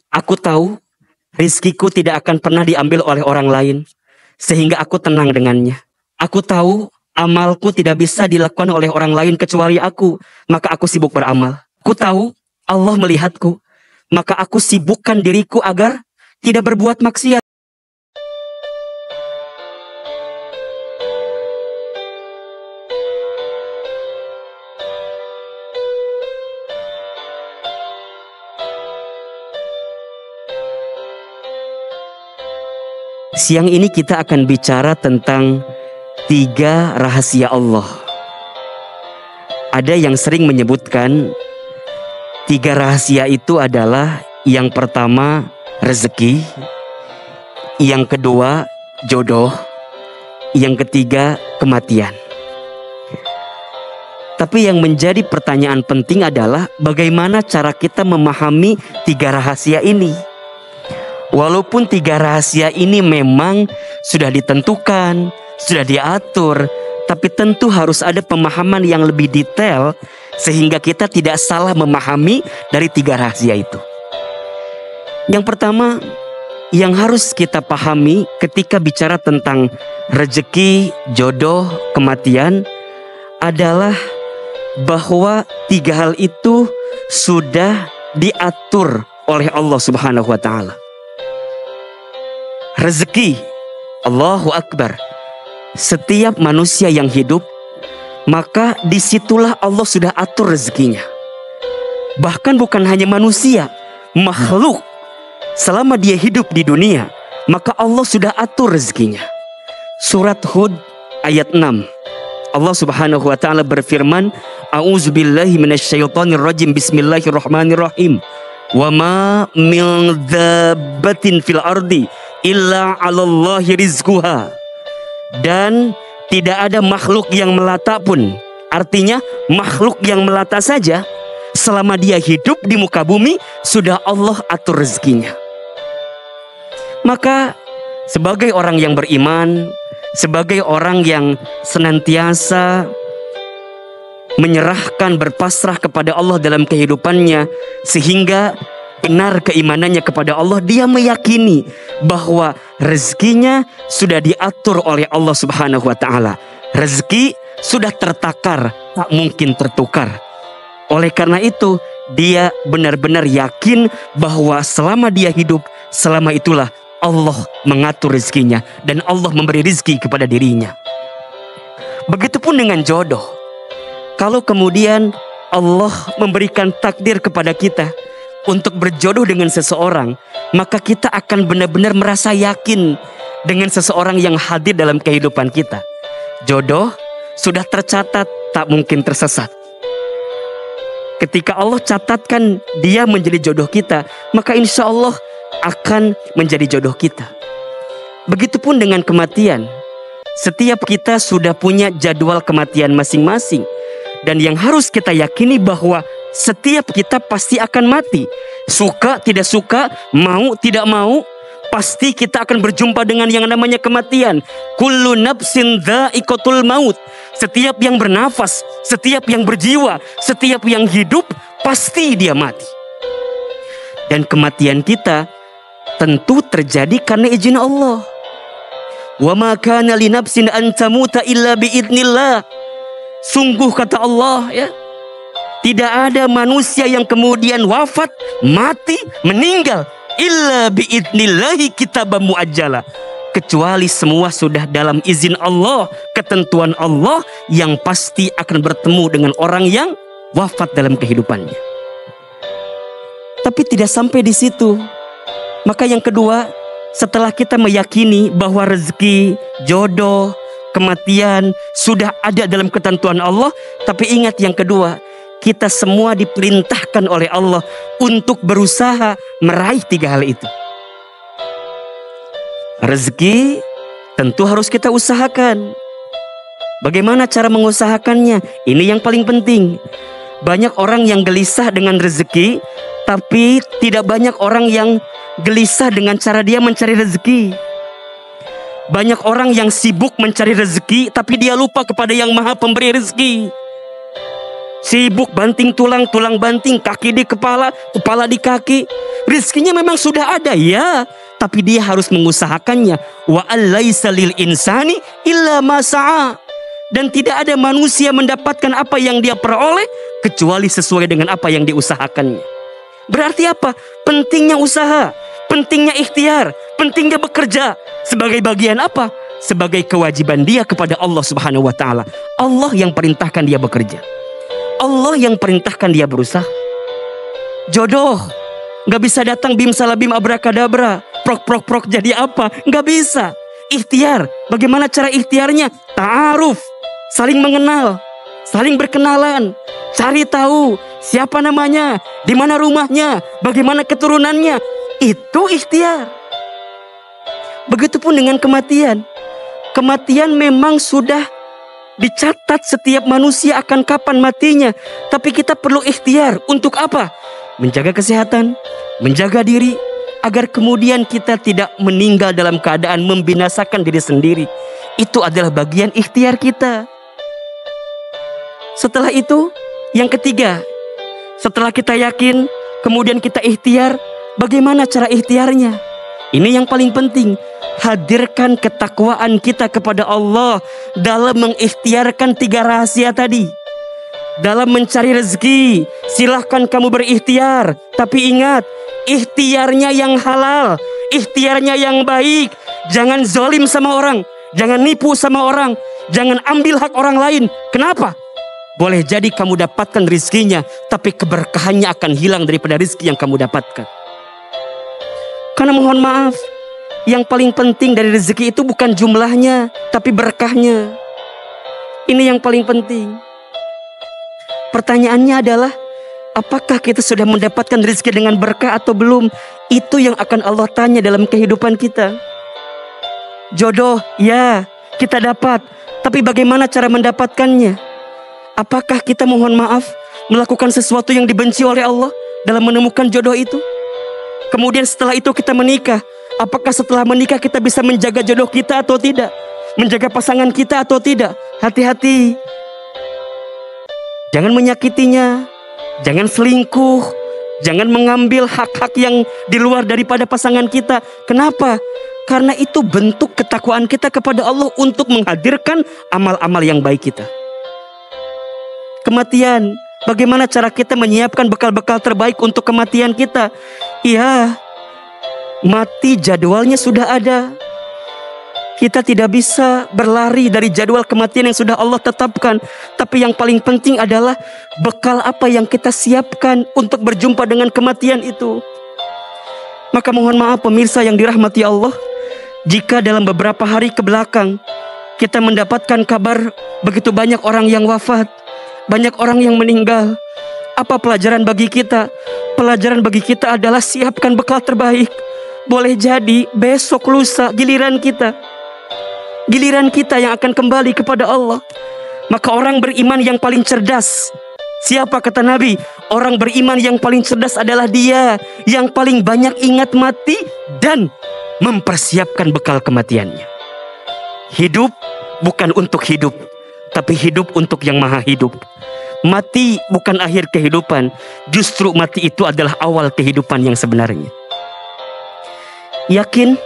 Aku tahu rizkiku tidak akan pernah diambil oleh orang lain, sehingga aku tenang dengannya. Aku tahu amalku tidak bisa dilakukan oleh orang lain kecuali aku, maka aku sibuk beramal. Aku tahu Allah melihatku, maka aku sibukkan diriku agar tidak berbuat maksiat. Siang ini kita akan bicara tentang 3 rahasia Allah. Ada yang sering menyebutkan 3 rahasia itu adalah yang pertama rezeki, yang kedua jodoh, yang ketiga kematian. Tapi yang menjadi pertanyaan penting adalah bagaimana cara kita memahami 3 rahasia ini. Walaupun 3 rahasia ini memang sudah ditentukan, sudah diatur, tapi tentu harus ada pemahaman yang lebih detail sehingga kita tidak salah memahami dari 3 rahasia itu. Yang pertama yang harus kita pahami ketika bicara tentang rezeki, jodoh, kematian adalah bahwa 3 hal itu sudah diatur oleh Allah Subhanahu wa Ta'ala. Rezeki, Allahu Akbar. Setiap manusia yang hidup, maka disitulah Allah sudah atur rezekinya. Bahkan bukan hanya manusia, makhluk. Selama dia hidup di dunia, maka Allah sudah atur rezekinya. Surat Hud ayat 6. Allah Subhanahu wa Ta'ala berfirman, A'udzubillahi minasyaitonirrajim, bismillahirrahmanirrahim. Wa ma min dzabbatin fil ardi illa 'alallahi rizquha. Dan tidak ada makhluk yang melata pun. Artinya makhluk yang melata saja selama dia hidup di muka bumi sudah Allah atur rezekinya. Maka sebagai orang yang beriman, sebagai orang yang senantiasa menyerahkan, berpasrah kepada Allah dalam kehidupannya, sehingga benar keimanannya kepada Allah, dia meyakini bahwa rezekinya sudah diatur oleh Allah Subhanahu wa Ta'ala. Rezeki sudah tertakar, tak mungkin tertukar. Oleh karena itu, dia benar-benar yakin bahwa selama dia hidup, selama itulah Allah mengatur rezekinya dan Allah memberi rezeki kepada dirinya. Begitupun dengan jodoh. Kalau kemudian Allah memberikan takdir kepada kita untuk berjodoh dengan seseorang, maka kita akan benar-benar merasa yakin dengan seseorang yang hadir dalam kehidupan kita. Jodoh sudah tercatat, tak mungkin tersesat. Ketika Allah catatkan dia menjadi jodoh kita, maka insya Allah akan menjadi jodoh kita. Begitupun dengan kematian. Setiap kita sudah punya jadwal kematian masing-masing. Dan yang harus kita yakini bahwa setiap kita pasti akan mati. Suka, tidak suka, mau, tidak mau, pasti kita akan berjumpa dengan yang namanya kematian. Kullu nafsin dha'iqatul maut. Setiap yang bernafas, setiap yang berjiwa, setiap yang hidup, pasti dia mati. Dan kematian kita tentu terjadi karena izin Allah. Wa ma kana li nafsin an tamuta illa biidznillah. Sungguh kata Allah, ya, tidak ada manusia yang kemudian wafat, mati, meninggal illa biidnillahi kitaban muajjala, kecuali semua sudah dalam izin Allah, ketentuan Allah yang pasti akan bertemu dengan orang yang wafat dalam kehidupannya. Tapi tidak sampai di situ. Maka yang kedua, setelah kita meyakini bahwa rezeki, jodoh, kematian sudah ada dalam ketentuan Allah, tapi ingat yang kedua, kita semua diperintahkan oleh Allah untuk berusaha meraih 3 hal itu. Rezeki tentu harus kita usahakan. Bagaimana cara mengusahakannya? Ini yang paling penting. Banyak orang yang gelisah dengan rezeki, tapi tidak banyak orang yang gelisah dengan cara dia mencari rezeki. Banyak orang yang sibuk mencari rezeki, tapi dia lupa kepada yang maha pemberi rezeki. Sibuk banting tulang, tulang banting, kaki di kepala, kepala di kaki. Rizkinya memang sudah ada, ya, tapi dia harus mengusahakannya. Wa allaisa lil insani illa ma sa'a. Dan tidak ada manusia mendapatkan apa yang dia peroleh kecuali sesuai dengan apa yang diusahakannya. Berarti apa? Pentingnya usaha, pentingnya ikhtiar, pentingnya bekerja. Sebagai bagian apa? Sebagai kewajiban dia kepada Allah Subhanahu wa ta'ala. Allah yang perintahkan dia bekerja, Allah yang perintahkan dia berusaha. Jodoh gak bisa datang bim salabim abrakadabra, prok prok prok jadi apa, gak bisa. Ikhtiar, bagaimana cara ikhtiarnya? Ta'aruf, saling mengenal, saling berkenalan, cari tahu siapa namanya, di mana rumahnya, bagaimana keturunannya. Itu ikhtiar. Begitupun dengan kematian. Kematian memang sudah dicatat setiap manusia akan kapan matinya, tapi kita perlu ikhtiar. Untuk apa? Menjaga kesehatan, menjaga diri, agar kemudian kita tidak meninggal dalam keadaan membinasakan diri sendiri. Itu adalah bagian ikhtiar kita. Setelah itu, yang ketiga, setelah kita yakin, kemudian kita ikhtiar, bagaimana cara ikhtiarnya? Ini yang paling penting. Hadirkan ketakwaan kita kepada Allah dalam mengikhtiarkan 3 rahasia tadi. Dalam mencari rezeki, silahkan kamu berikhtiar, tapi ingat, ikhtiarnya yang halal, ikhtiarnya yang baik. Jangan zalim sama orang, jangan nipu sama orang, jangan ambil hak orang lain. Kenapa? Boleh jadi kamu dapatkan rizkinya, tapi keberkahannya akan hilang daripada rizki yang kamu dapatkan. Karena mohon maaf, yang paling penting dari rezeki itu bukan jumlahnya, tapi berkahnya. Ini yang paling penting. Pertanyaannya adalah, apakah kita sudah mendapatkan rezeki dengan berkah atau belum? Itu yang akan Allah tanya dalam kehidupan kita. Jodoh, ya, kita dapat, tapi bagaimana cara mendapatkannya? Apakah kita mohon maaf melakukan sesuatu yang dibenci oleh Allah dalam menemukan jodoh itu? Kemudian setelah itu kita menikah. Apakah setelah menikah kita bisa menjaga jodoh kita atau tidak? Menjaga pasangan kita atau tidak? Hati-hati. Jangan menyakitinya, jangan selingkuh, jangan mengambil hak-hak yang di luar daripada pasangan kita. Kenapa? Karena itu bentuk ketakwaan kita kepada Allah untuk menghadirkan amal-amal yang baik kita. Kematian, bagaimana cara kita menyiapkan bekal-bekal terbaik untuk kematian kita? Iya, mati jadwalnya sudah ada. Kita tidak bisa berlari dari jadwal kematian yang sudah Allah tetapkan. Tapi yang paling penting adalah bekal apa yang kita siapkan untuk berjumpa dengan kematian itu. Maka mohon maaf pemirsa yang dirahmati Allah, jika dalam beberapa hari ke belakang kita mendapatkan kabar begitu banyak orang yang wafat, banyak orang yang meninggal, apa pelajaran bagi kita? Pelajaran bagi kita adalah siapkan bekal terbaik. Boleh jadi besok lusa giliran kita. Giliran kita yang akan kembali kepada Allah. Maka orang beriman yang paling cerdas, siapa kata Nabi? Orang beriman yang paling cerdas adalah dia yang paling banyak ingat mati dan mempersiapkan bekal kematiannya. Hidup bukan untuk hidup, tapi hidup untuk yang maha hidup. Mati bukan akhir kehidupan, justru mati itu adalah awal kehidupan yang sebenarnya. Yakin,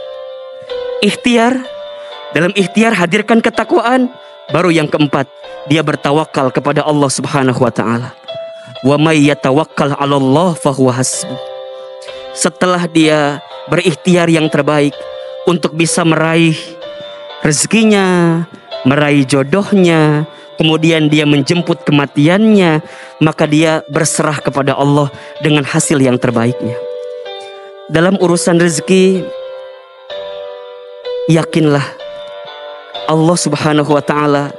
ikhtiar. Dalam ikhtiar hadirkan ketakwaan. Baru yang keempat, dia bertawakal kepada Allah Subhanahu wa ta'ala. Wa may yatawakkal 'ala Allah fahuwa hasbuh. Setelah dia berikhtiar yang terbaik untuk bisa meraih rezekinya, meraih jodohnya, kemudian dia menjemput kematiannya, maka dia berserah kepada Allah dengan hasil yang terbaiknya. Dalam urusan rezeki, yakinlah Allah Subhanahu wa ta'ala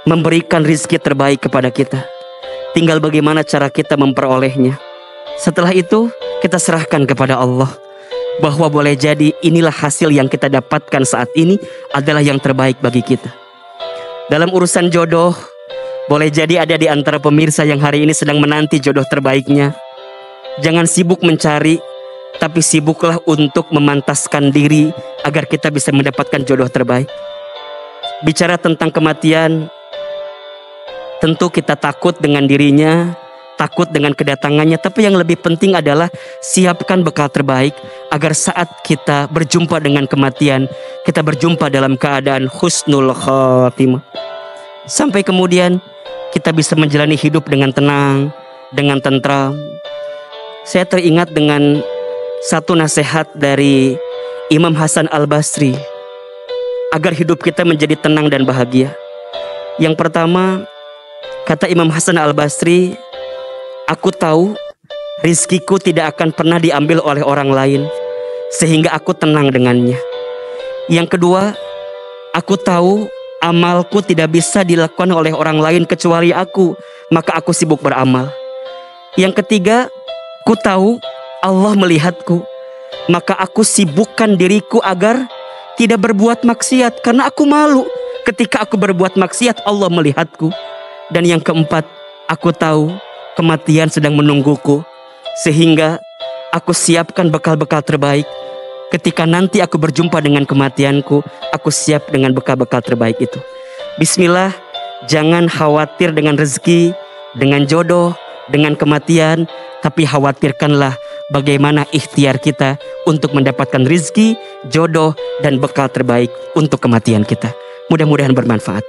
memberikan rezeki terbaik kepada kita. Tinggal bagaimana cara kita memperolehnya. Setelah itu kita serahkan kepada Allah, bahwa boleh jadi inilah hasil yang kita dapatkan saat ini adalah yang terbaik bagi kita. Dalam urusan jodoh, boleh jadi ada di antara pemirsa yang hari ini sedang menanti jodoh terbaiknya. Jangan sibuk mencari, tapi sibuklah untuk memantaskan diri agar kita bisa mendapatkan jodoh terbaik. Bicara tentang kematian, Tentu kita takut dengan dirinya, takut dengan kedatangannya, tapi yang lebih penting adalah siapkan bekal terbaik agar saat kita berjumpa dengan kematian, kita berjumpa dalam keadaan husnul khatimah. Sampai kemudian kita bisa menjalani hidup dengan tenang, dengan tentram. Saya teringat dengan satu nasihat dari Imam Hasan Al-Basri agar hidup kita menjadi tenang dan bahagia. Yang pertama, kata Imam Hasan Al-Basri, aku tahu rizkiku tidak akan pernah diambil oleh orang lain, sehingga aku tenang dengannya. Yang kedua, aku tahu amalku tidak bisa dilakukan oleh orang lain kecuali aku, maka aku sibuk beramal. Yang ketiga, aku tahu Allah melihatku, maka aku sibukkan diriku agar tidak berbuat maksiat, karena aku malu ketika aku berbuat maksiat Allah melihatku. Dan yang keempat, aku tahu kematian sedang menungguku, sehingga aku siapkan bekal-bekal terbaik. Ketika nanti aku berjumpa dengan kematianku, aku siap dengan bekal-bekal terbaik itu. Bismillah, jangan khawatir dengan rezeki, dengan jodoh, dengan kematian, tapi khawatirkanlah bagaimana ikhtiar kita untuk mendapatkan rezeki, jodoh, dan bekal terbaik untuk kematian kita. Mudah-mudahan bermanfaat.